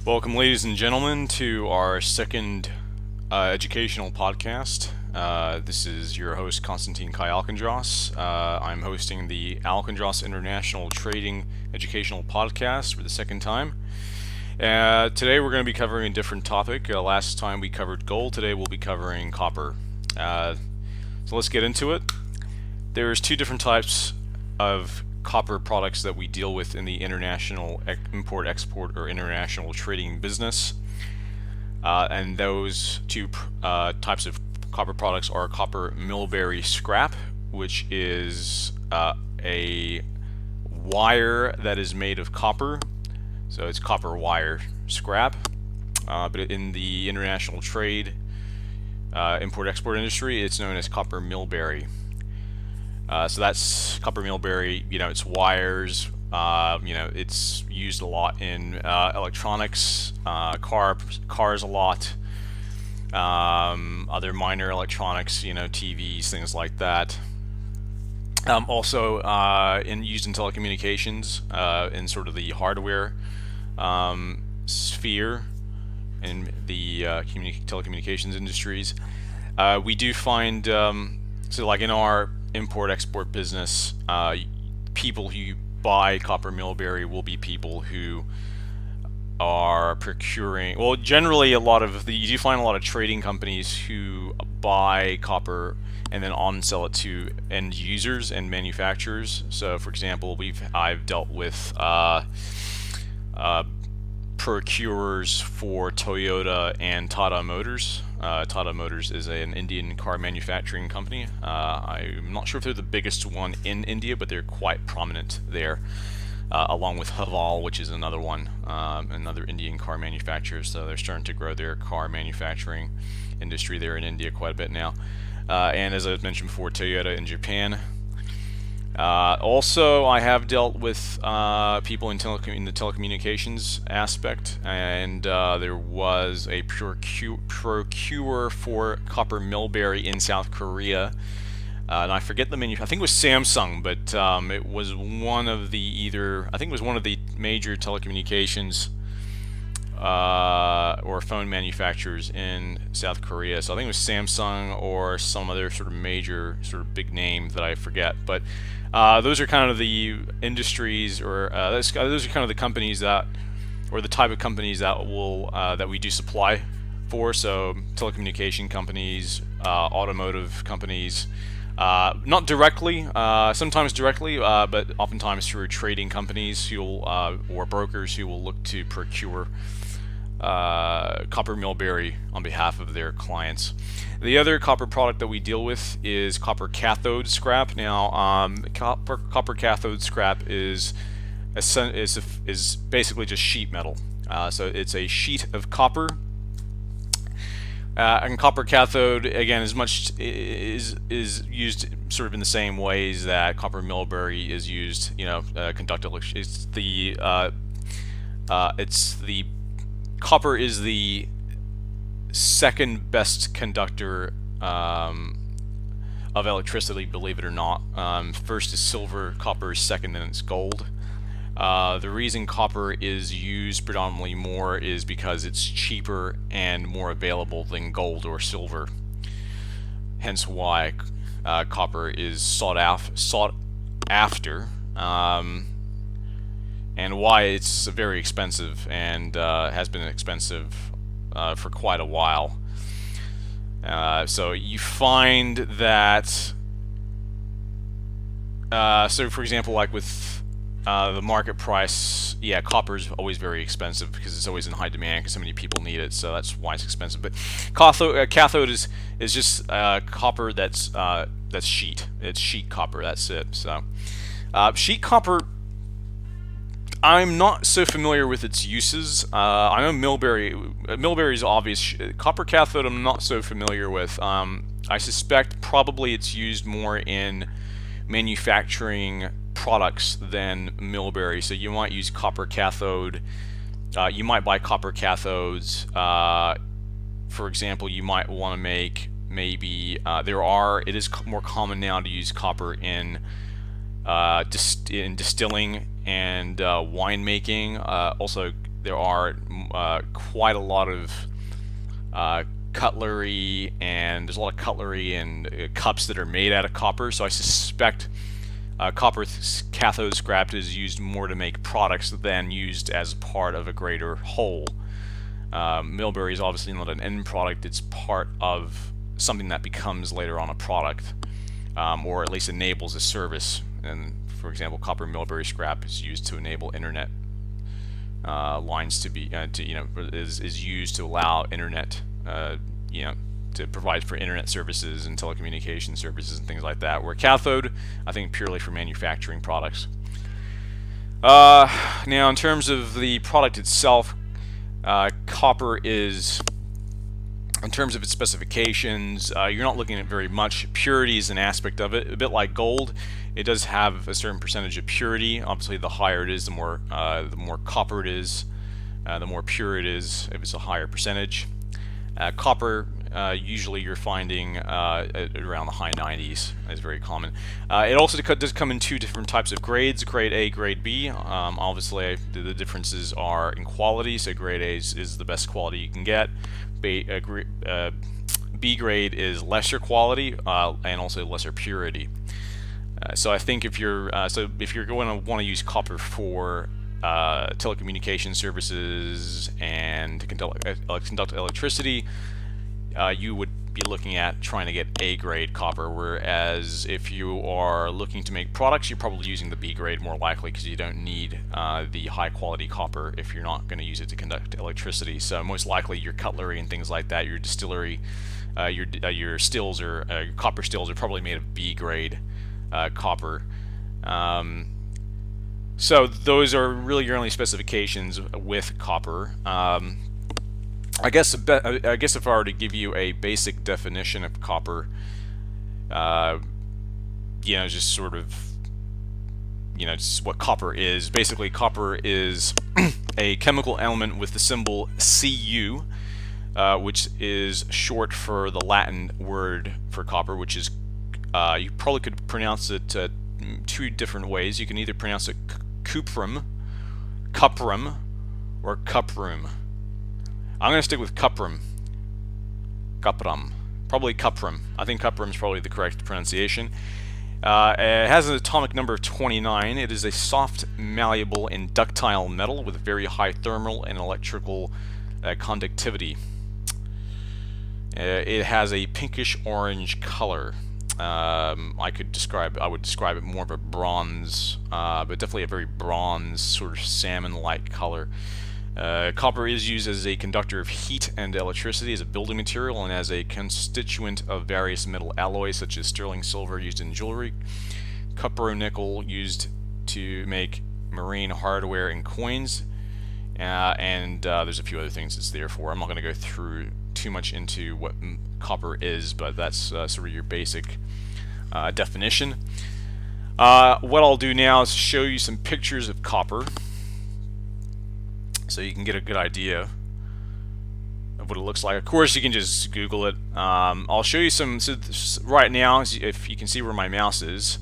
Welcome, ladies and gentlemen, to our second educational podcast. This is your host, Konstantin Kai Alkindros. I'm hosting the Alkindros International Trading Educational Podcast for the second time. Today we're going to be covering a different topic. Last time we covered gold. Today we'll be covering copper. So let's get into it. There's two different types of copper products that we deal with in the international import-export or international trading business. And those two types of copper products are copper millbury scrap, which is a wire that is made of copper. So it's copper wire scrap. But in the international trade import-export industry, it's known as copper millbury. So that's copper millbury. It's wires. It's used a lot in electronics, cars a lot. Other minor electronics, TVs, things like that. Also used in telecommunications, in sort of the hardware sphere in the telecommunications industries. We do find, so like in our import-export business, people who buy copper millbury will be people who are procuring, well, generally you do find a lot of trading companies who buy copper and then on-sell it to end users and manufacturers. So for example, I've dealt with procurers for Toyota and Tata Motors. Tata Motors is an Indian car manufacturing company. I'm not sure if they're the biggest one in India, but they're quite prominent there, along with Haval, which is another one, another Indian car manufacturer. So they're starting to grow their car manufacturing industry there in India quite a bit now. And as I mentioned before, Toyota in Japan. Also, I have dealt with people in the telecommunications aspect, and there was a procurer for copper millbury in South Korea. And I forget the I think it was Samsung, but it was one of the major telecommunications or phone manufacturers in South Korea. So I think it was Samsung or some other sort of major, sort of big name that I forget. But those are kind of the industries, or those are kind of the companies or the type of companies that we do supply for. So telecommunication companies, automotive companies. Not directly, sometimes directly, but oftentimes through trading companies or brokers who will look to procure copper millbury on behalf of their clients. The other copper product that we deal with is copper cathode scrap. Now, copper cathode scrap is basically just sheet metal. So it's a sheet of copper. And copper cathode, again, is used sort of in the same ways that copper millbury is used. Conduct it's the copper is the second best conductor of electricity, believe it or not. First is silver, copper is second, then it's gold. The reason copper is used predominantly more is because it's cheaper and more available than gold or silver. Hence why copper is sought after, and why it's very expensive and has been expensive for quite a while. So you find that, so for example, like with the market price, copper is always very expensive because it's always in high demand because so many people need it. So that's why it's expensive. But cathode is just copper that's sheet. It's sheet copper. That's it. So sheet copper, I'm not so familiar with its uses. I know millbury is obvious. Copper cathode, I'm not so familiar with. I suspect probably it's used more in manufacturing products than millbury. So you might use copper cathode. You might buy copper cathodes. For example, you might want to make it is more common now to use copper in distilling and winemaking. Also, there are quite a lot of cutlery, and there's a lot of cutlery and cups that are made out of copper. So I suspect copper cathode scrap is used more to make products than used as part of a greater whole. Millbury is obviously not an end product, it's part of something that becomes later on a product, or at least enables a service. And for example, copper Millbury scrap is used to enable internet lines to be, is used to allow internet, to provide for internet services and telecommunication services and things like that. Where cathode, I think, purely for manufacturing products. Now, in terms of the product itself, copper is, in terms of its specifications, you're not looking at very much. Purity is an aspect of it, a bit like gold. It does have a certain percentage of purity. Obviously, the higher it is, the more copper it is, the more pure it is if it's a higher percentage. Copper, usually you're finding at around the high 90s is very common. It also does come in two different types of grades, grade A, grade B. Obviously, the differences are in quality, so grade A is the best quality you can get. B grade is lesser quality and also lesser purity. So I think if you're going to want to use copper for telecommunication services and to conduct electricity, you would be looking at trying to get A grade copper, whereas if you are looking to make products, you're probably using the B grade more likely, because you don't need the high quality copper if you're not going to use it to conduct electricity. So most likely your cutlery and things like that, your distillery, your stills or copper stills are probably made of B grade copper. So those are really your only specifications with copper. I guess if I were to give you a basic definition of copper, just sort of, just what copper is. Basically, copper is a chemical element with the symbol Cu, which is short for the Latin word for copper, which is, you probably could pronounce it two different ways. You can either pronounce it cuprum, or cuprum. I'm going to stick with cuprum. Probably cuprum. I think cuprum is probably the correct pronunciation. It has an atomic number of 29. It is a soft, malleable, and ductile metal with very high thermal and electrical conductivity. It has a pinkish orange color. I would describe it more of a bronze, but definitely a very bronze, sort of salmon-like color. Copper is used as a conductor of heat and electricity, as a building material, and as a constituent of various metal alloys such as sterling silver used in jewelry, cupro-nickel used to make marine hardware and coins, and there's a few other things it's there for. I'm not going to go through too much into what copper is, but that's sort of your basic definition. What I'll do now is show you some pictures of copper, so you can get a good idea of what it looks like. Of course, you can just Google it. I'll show you some. So right now, if you can see where my mouse is,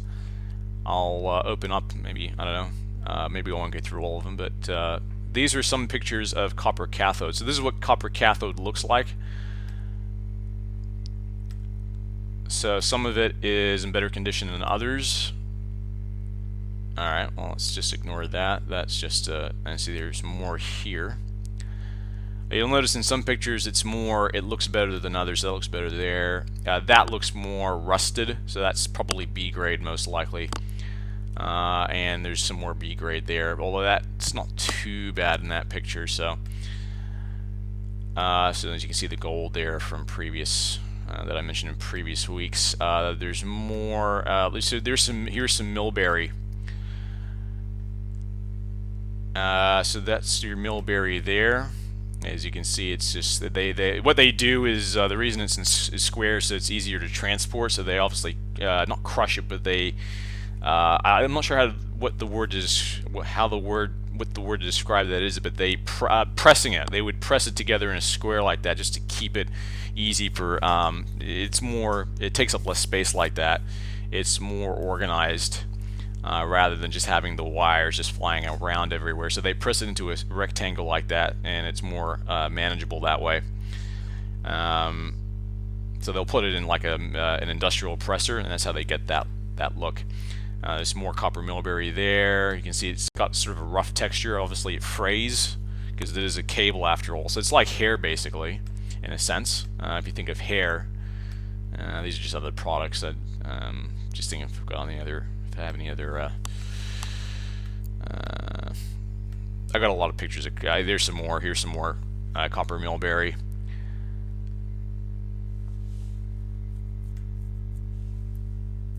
I'll open up. Maybe, I don't know. Maybe I won't get through all of them, but these are some pictures of copper cathode. So this is what copper cathode looks like. So some of it is in better condition than others. Alright, well, let's just ignore that. That's just, and see there's more here. You'll notice in some pictures it looks better than others. That looks better there. That looks more rusted, so that's probably B grade most likely. And there's some more B grade there, although that's not too bad in that picture. So as you can see the gold there from previous that I mentioned in previous weeks. There's more. So here's some Millbury. So that's your Millbury there. As you can see, it's just what they do is the reason it's is square, so it's easier to transport. So they obviously not crush it, but they I'm not sure what the word to describe that is, but they pressing it. They would press it together in a square like that just to keep it easy for. It takes up less space like that. It's more organized. rather than just having the wires just flying around everywhere. So they press it into a rectangle like that, and it's more manageable that way. So they'll put it in like an industrial presser, and that's how they get that look. There's more copper millberry there. You can see it's got sort of a rough texture. Obviously it frays because it is a cable after all. So it's like hair basically, in a sense. If you think of hair, these are just other products that. Just thinking if I've got any other. If I have any other. I got a lot of pictures. There's some more. Here's some more copper millberry.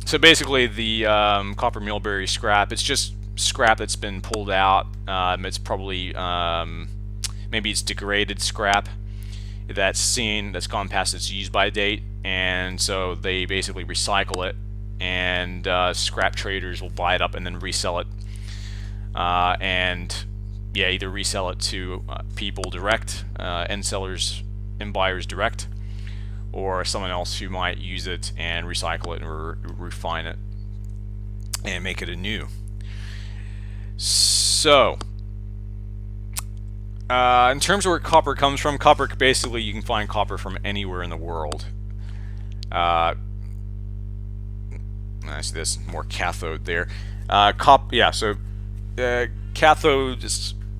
So basically, the copper millberry scrap, it's just scrap that's been pulled out. It's probably maybe it's degraded scrap that's gone past its use-by date, and so they basically recycle it, and scrap traders will buy it up and then resell it, and yeah, either resell it to people direct, end sellers and buyers direct, or someone else who might use it and recycle it and refine it and make it anew. So, in terms of where copper comes from, copper basically you can find copper from anywhere in the world. I see this more cathode there. Cathode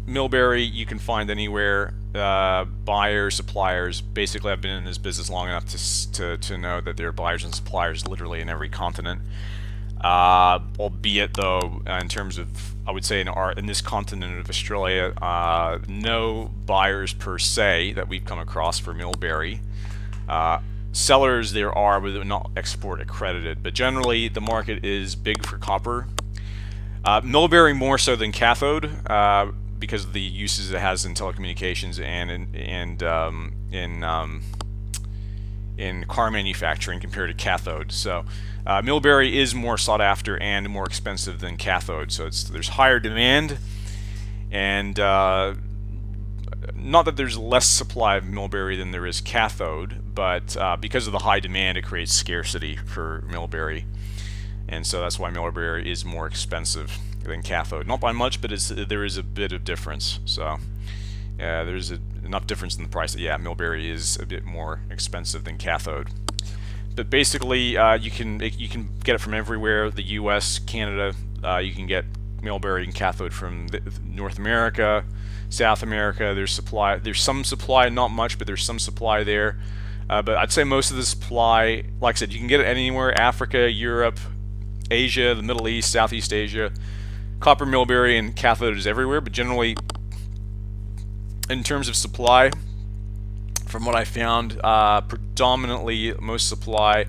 millberry you can find anywhere. Buyers, suppliers. Basically, I've been in this business long enough to know that there are buyers and suppliers literally in every continent. Albeit though, in terms of, I would say in this continent of Australia, no buyers per se that we've come across for millberry. Sellers there are, but they're not export accredited. But generally, the market is big for copper. Millberry more so than cathode, because of the uses it has in telecommunications and in car manufacturing compared to cathode. So millberry is more sought after and more expensive than cathode. So there's higher demand, and not that there's less supply of millberry than there is cathode, but because of the high demand, it creates scarcity for millberry. And so that's why millberry is more expensive than cathode. Not by much, but there is a bit of difference. So there's enough difference in the price that, yeah, millberry is a bit more expensive than cathode. But basically, you can get it from everywhere. The U.S., Canada, you can get millberry and cathode from North America, South America. There's some supply, not much, but there's some supply there. But I'd say most of the supply, like I said, you can get it anywhere: Africa, Europe, Asia, the Middle East, Southeast Asia. Copper millberry and cathode is everywhere, but generally, in terms of supply, from what I found, predominantly most supply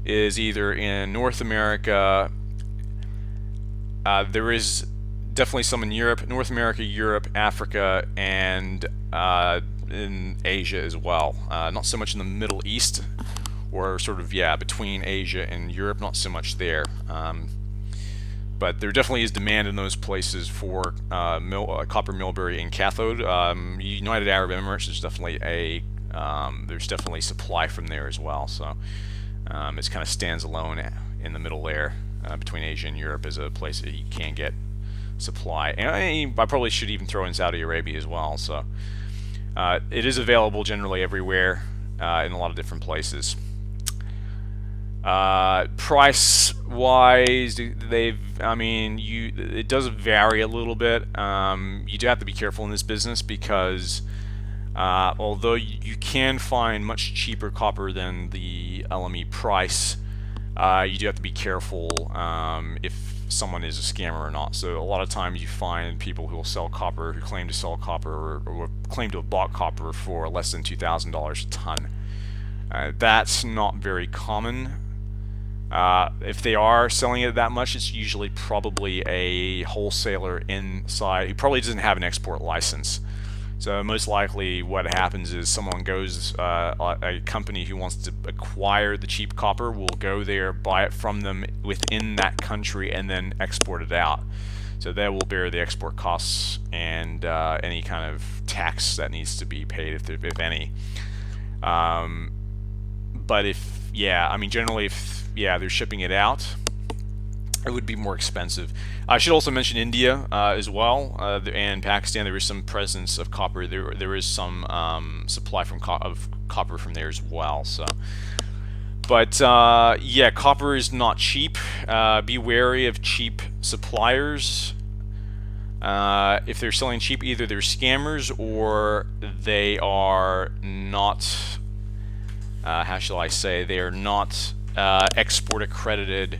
is either in North America. There is definitely some in Europe, North America, Europe, Africa, and in Asia as well. Not so much in the Middle East, or sort of, yeah, between Asia and Europe, not so much there. But there definitely is demand in those places for copper millberry and cathode. United Arab Emirates is definitely there's definitely supply from there as well. So it kind of stands alone in the middle there between Asia and Europe as a place that you can get supply. And I probably should even throw in Saudi Arabia as well. So it is available generally everywhere in a lot of different places. Price-wise, it does vary a little bit. You do have to be careful in this business because although you can find much cheaper copper than the LME price, you do have to be careful if someone is a scammer or not. So a lot of times you find people who will sell copper, who claim to sell copper, or claim to have bought copper for less than $2,000 a ton. That's not very common. If they are selling it that much, it's usually probably a wholesaler inside who probably doesn't have an export license. So most likely what happens is someone goes, a company who wants to acquire the cheap copper will go there, buy it from them within that country, and then export it out. So they will bear the export costs and any kind of tax that needs to be paid, if any. But generally, if they're shipping it out, it would be more expensive. I should also mention India as well, and Pakistan. There is some presence of copper. There is some supply of copper from there as well. So, but yeah, copper is not cheap. Be wary of cheap suppliers. If they're selling cheap, either they're scammers or they are not. How shall I say? They are not export accredited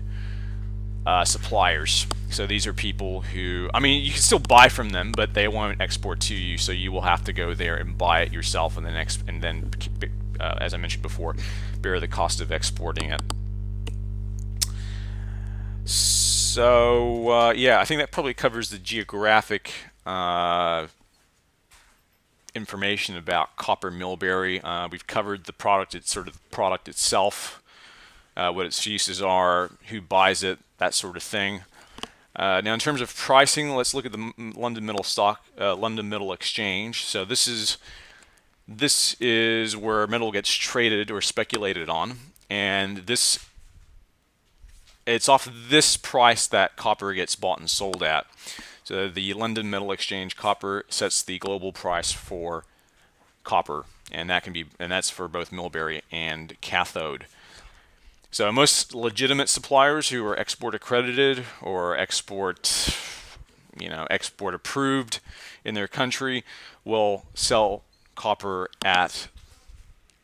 suppliers. So these are people who, I mean, you can still buy from them, but they won't export to you. So you will have to go there and buy it yourself, and then, as I mentioned before, bear the cost of exporting it. So yeah, I think that probably covers the geographic information about copper millberry. We've covered the product, it's sort of the product itself, what its uses are, who buys it, that sort of thing. Now, in terms of pricing, let's look at the London Metal Exchange. So this is where metal gets traded or speculated on, and it's off this price that copper gets bought and sold at. So the London Metal Exchange, copper sets the global price for copper, and that's for both millberry and cathode. So most legitimate suppliers who are export accredited or export approved in their country will sell copper at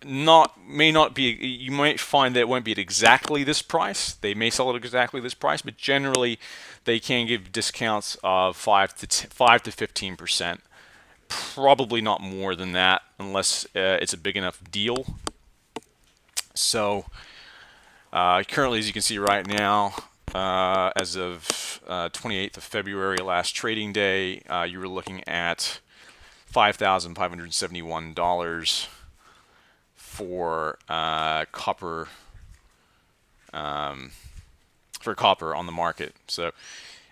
you might find that it won't be at exactly this price. They may sell it at exactly this price, but generally they can give discounts of 5 to 15%. Probably not more than that unless it's a big enough deal. So currently, as you can see right now, as of 28th of February, last trading day, you were looking at $5,571 for copper on the market. So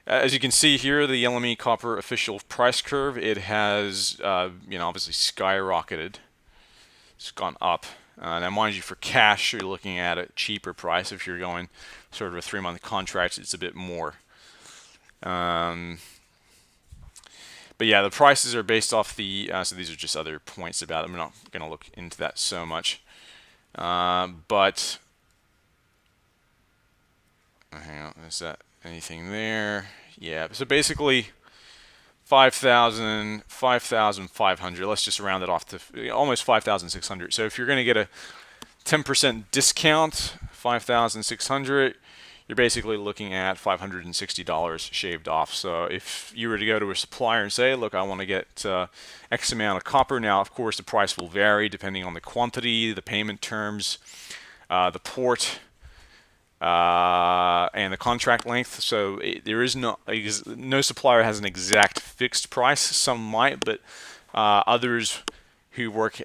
as you can see here, the LME copper official price curve, it has obviously skyrocketed. It's gone up. Now, mind you, for cash, you're looking at a cheaper price. If you're going sort of a 3-month contract, it's a bit more. But yeah, the prices are based off so these are just other points about it. I'm not going to look into that so much. But, hang on, is that anything there? Yeah, so basically 5,500. Let's just round it off to almost 5,600. So if you're going to get a 10% discount, 5,600, you're basically looking at $560 shaved off. So if you were to go to a supplier and say, look, I want to get X amount of copper, now of course the price will vary depending on the quantity, the payment terms, the port, and the contract length. So there is no supplier has an exact fixed price. Some might, but others who work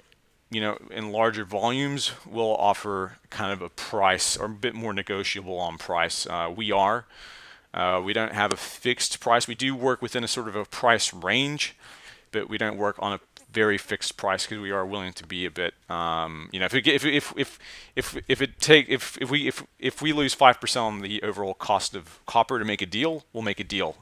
in larger volumes will offer kind of a price or a bit more negotiable on price. We don't have a fixed price. We do work within a sort of a price range, but we don't work on a very fixed price because we are willing to be a bit, if we lose 5% on the overall cost of copper to make a deal, we'll make a deal.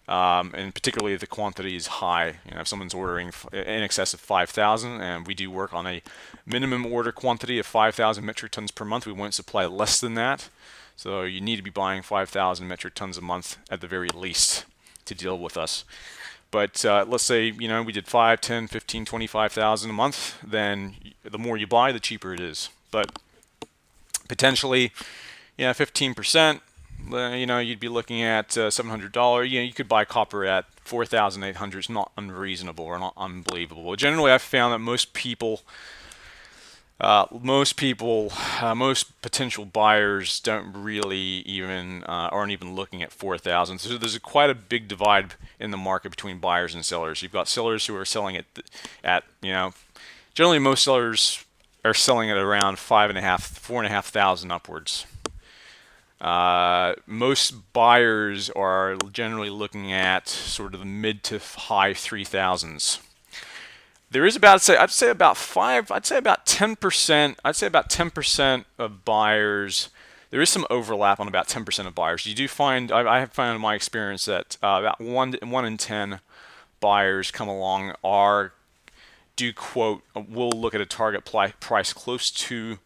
And particularly if the quantity is high, if someone's ordering in excess of 5,000, and we do work on a minimum order quantity of 5,000 metric tons per month, we won't supply less than that. So you need to be buying 5,000 metric tons a month at the very least to deal with us. But let's say we did 5, 10, 15, 25,000 a month, then the more you buy, the cheaper it is. But potentially, 15%. You'd be looking at $700. You could buy copper at 4,800. It's not unreasonable or not unbelievable. Generally, I've found that most potential buyers don't really even aren't even looking at 4,000. So there's quite a big divide in the market between buyers and sellers. You've got sellers who are selling it at generally most sellers are selling it around 4,500 upwards. Most buyers are generally looking at sort of the mid to high 3,000s. There is about 10% of buyers there is some overlap on about 10% of buyers. You do find, I have found in my experience that about one in 10 buyers come along do quote, will look at a target price close to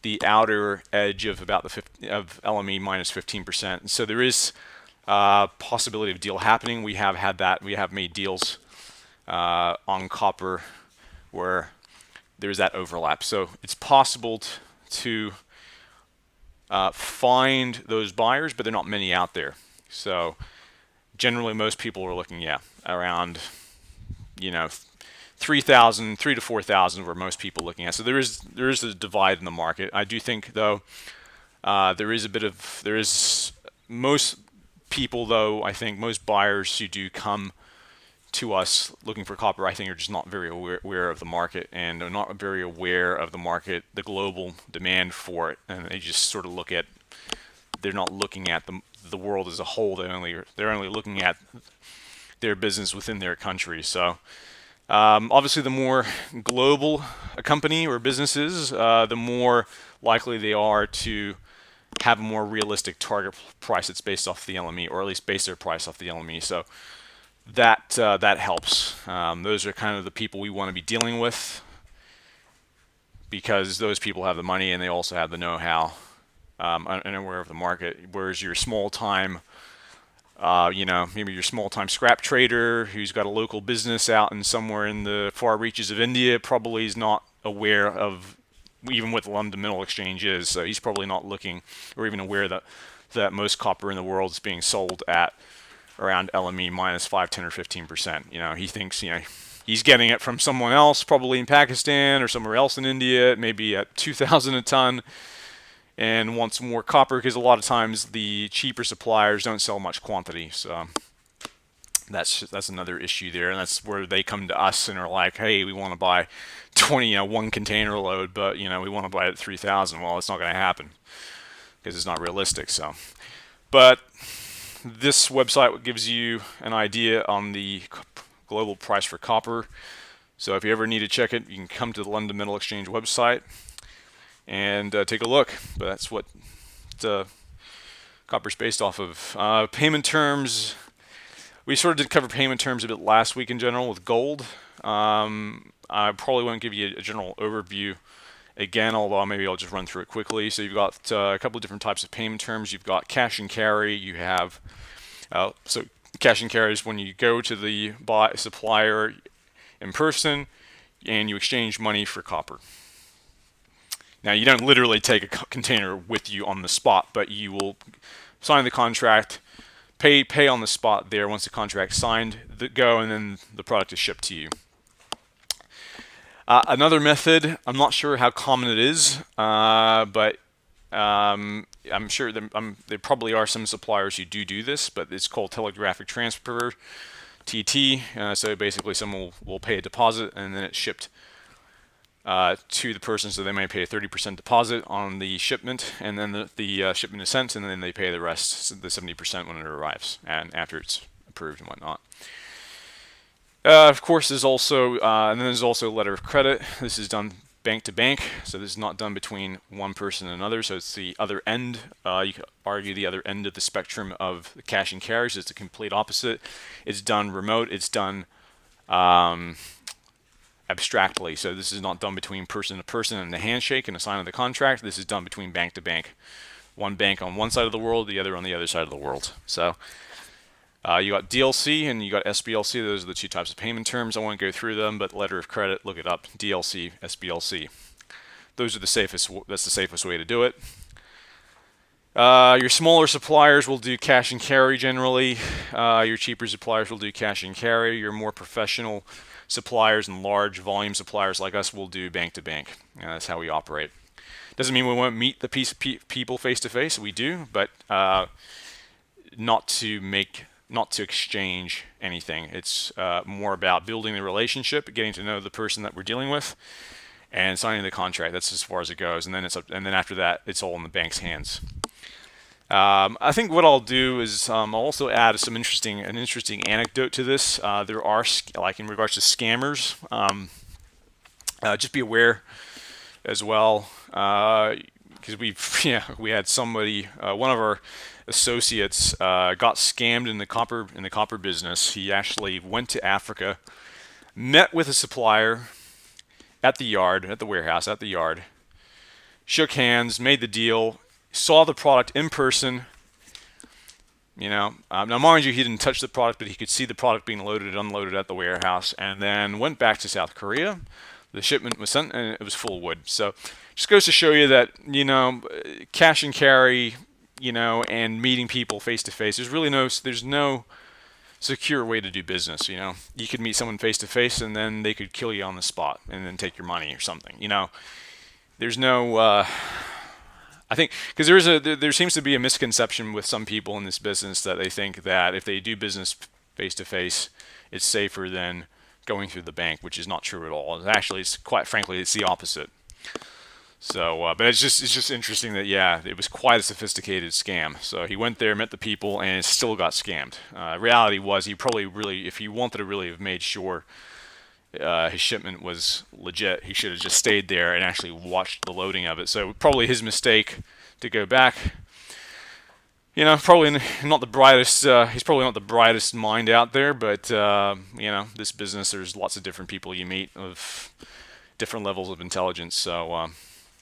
the outer edge of about of LME minus 15%. So there is possibility of deal happening. We have had that. We have made deals on copper where there's that overlap. So it's possible to find those buyers, but there are not many out there. So generally, most people are looking, around, 3,000, 3 to 4,000, where most people are looking at. So there is a divide in the market. I do think, though, there is most people, though, I think most buyers who do come to us looking for copper, I think, are just not very aware of the market, and are not very aware of the market, the global demand for it, and they just sort of they're not looking at the world as a whole. They're only looking at their business within their country. So obviously, the more global a company or business is, the more likely they are to have a more realistic target price that's based off the LME, or at least base their price off the LME. So that helps. Those are kind of the people we want to be dealing with, because those people have the money and they also have the know-how and aware of the market. Whereas your small-time, maybe your small-time scrap trader who's got a local business out in somewhere in the far reaches of India probably is not aware of even what the London Metal Exchange is. So he's probably not looking or even aware that most copper in the world is being sold at around LME minus 5, 10, or 15%. He thinks, he's getting it from someone else, probably in Pakistan or somewhere else in India, maybe at 2,000 a ton, and wants more copper, because a lot of times the cheaper suppliers don't sell much quantity. So that's another issue there, and that's where they come to us and are like, hey, we want to buy one container load, but we want to buy it at 3,000. Well, it's not going to happen because it's not realistic. So, but this website gives you an idea on the global price for copper. So if you ever need to check it, you can come to the London Metal Exchange website and take a look. But that's what copper's based off of. Payment terms. We sort of did cover payment terms a bit last week in general with gold. I probably won't give you a general overview again, although maybe I'll just run through it quickly. So you've got a couple of different types of payment terms. You've got cash and carry. You have so cash and carry is when you go to the supplier in person and you exchange money for copper. Now, you don't literally take a container with you on the spot, but you will sign the contract, pay on the spot there once the contract's signed, and then the product is shipped to you. Another method, I'm not sure how common it is, but I'm sure there probably are some suppliers who do this, but it's called telegraphic transfer, TT. So basically someone will pay a deposit and then it's shipped to the person, so they may pay a 30% deposit on the shipment, and then the shipment is sent, and then they pay the rest, the 70%, when it arrives and after it's approved and whatnot. Of course, there's also and then there's also a letter of credit. This is done bank to bank, so this is not done between one person and another. So it's the other end. You could argue the other end of the spectrum of the cash and carries. It's the complete opposite. It's done remote. It's done abstractly. So this is not done between person to person and the handshake and the sign of the contract. This is done between bank to bank. One bank on one side of the world, the other on the other side of the world. So you got DLC and you got SBLC. Those are the two types of payment terms. I won't go through them, but letter of credit, look it up. DLC, SBLC. Those are the safest. That's the safest way to do it. Your smaller suppliers will do cash and carry generally. Your cheaper suppliers will do cash and carry. Your more professional suppliers and large volume suppliers like us will do bank to bank. That's how we operate. Doesn't mean we won't meet the people face to face. We do, but not to exchange anything. It's more about building the relationship, getting to know the person that we're dealing with, and signing the contract. That's as far as it goes. And then and then after that, it's all in the bank's hands. I think what I'll do is I'll also add an interesting anecdote to this. There are, like in regards to scammers, just be aware as well. because we had somebody, one of our associates, got scammed in the copper business. He actually went to Africa, met with a supplier at the yard, at the warehouse, at the yard, shook hands, made the deal, saw the product in person. Now mind you, he didn't touch the product, but he could see the product being loaded and unloaded at the warehouse, and then went back to South Korea. The shipment was sent, and it was full of wood. So, just goes to show you that cash and carry, and meeting people face to face. There's no secure way to do business. You could meet someone face to face, and then they could kill you on the spot, and then take your money or something. There's no. I think because there seems to be a misconception with some people in this business that they think that if they do business face to face, it's safer than going through the bank, which is not true at all. Actually, it's quite frankly, it's the opposite. So, but it's just interesting that it was quite a sophisticated scam. So he went there, met the people, and still got scammed. Reality was he probably really, if he wanted to really have made sure his shipment was legit, he should have just stayed there and actually watched the loading of it. So probably his mistake to go back. Probably not the brightest. He's probably not the brightest mind out there, but this business, there's lots of different people you meet of different levels of intelligence. So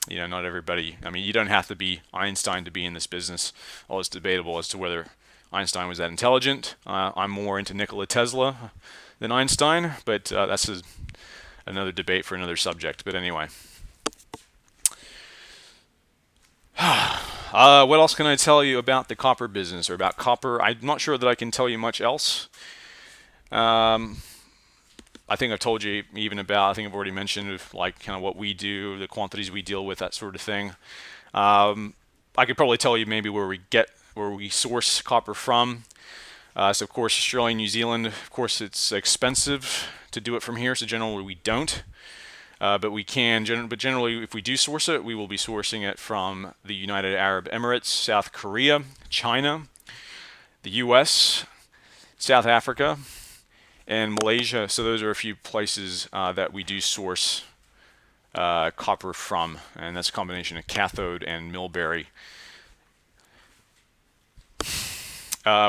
not everybody. I mean, you don't have to be Einstein to be in this business. All it's debatable as to whether Einstein was that intelligent. I'm more into Nikola Tesla than Einstein, but that's another debate for another subject. But anyway. What else can I tell you about the copper business or about copper? I'm not sure that I can tell you much else. I think I've told you I think I've already mentioned like kind of what we do, the quantities we deal with, that sort of thing. I could probably tell you maybe where we source copper from. So of course, Australia, New Zealand, of course it's expensive to do it from here, so generally we don't. But we can, but generally if we do source it, we will be sourcing it from the United Arab Emirates, South Korea, China, the US, South Africa, and Malaysia. So those are a few places that we do source copper from, and that's a combination of cathode and Millberry.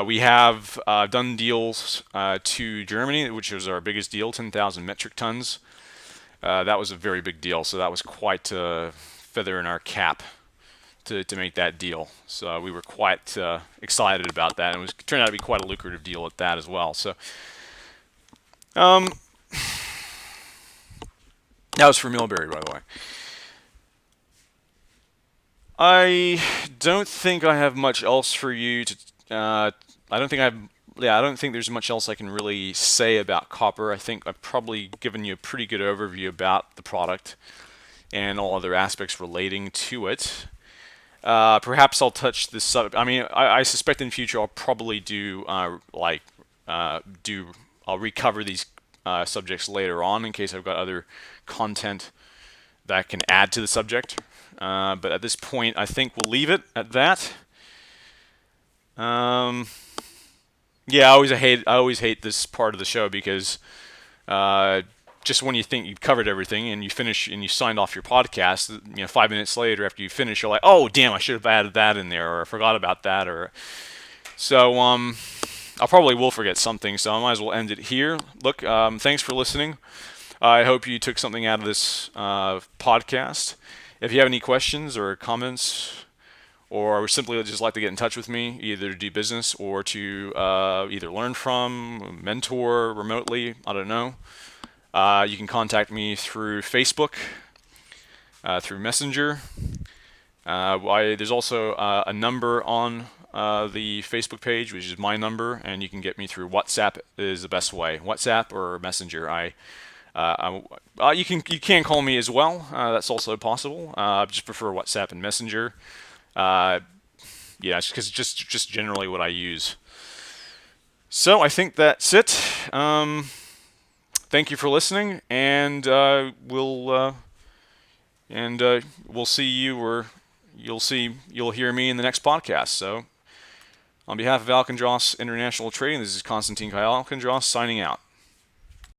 We have done deals to Germany, which was our biggest deal, 10,000 metric tons. That was a very big deal, so that was quite a feather in our cap to make that deal. So we were quite excited about that, and it turned out to be quite a lucrative deal at that as well. So that was for Millberry, by the way. I don't think I have much else for you to. I don't think there's much else I can really say about copper. I think I've probably given you a pretty good overview about the product and all other aspects relating to it. Perhaps I'll touch this. I suspect in the future I'll probably I'll recover these subjects later on in case I've got other content that I can add to the subject. But at this point, I think we'll leave it at that. I always hate this part of the show because just when you think you've covered everything and you finish and you signed off your podcast, 5 minutes later after you finish, you're like, oh damn, I should have added that in there, or I forgot about that, or so. I probably will forget something, so I might as well end it here. Look, thanks for listening. I hope you took something out of this podcast. If you have any questions or comments, or simply just like to get in touch with me, either to do business or to either learn from, mentor remotely, I don't know, you can contact me through Facebook, through Messenger. There's also a number on the Facebook page, which is my number, and you can get me through WhatsApp is the best way. WhatsApp or Messenger. You can call me as well. That's also possible. I just prefer WhatsApp and Messenger. It's because just generally what I use. So I think that's it. Thank you for listening, and we'll see you, or you'll hear me in the next podcast. So on behalf of Alkindros International Trading, this is Konstantin Kai Alkindros signing out.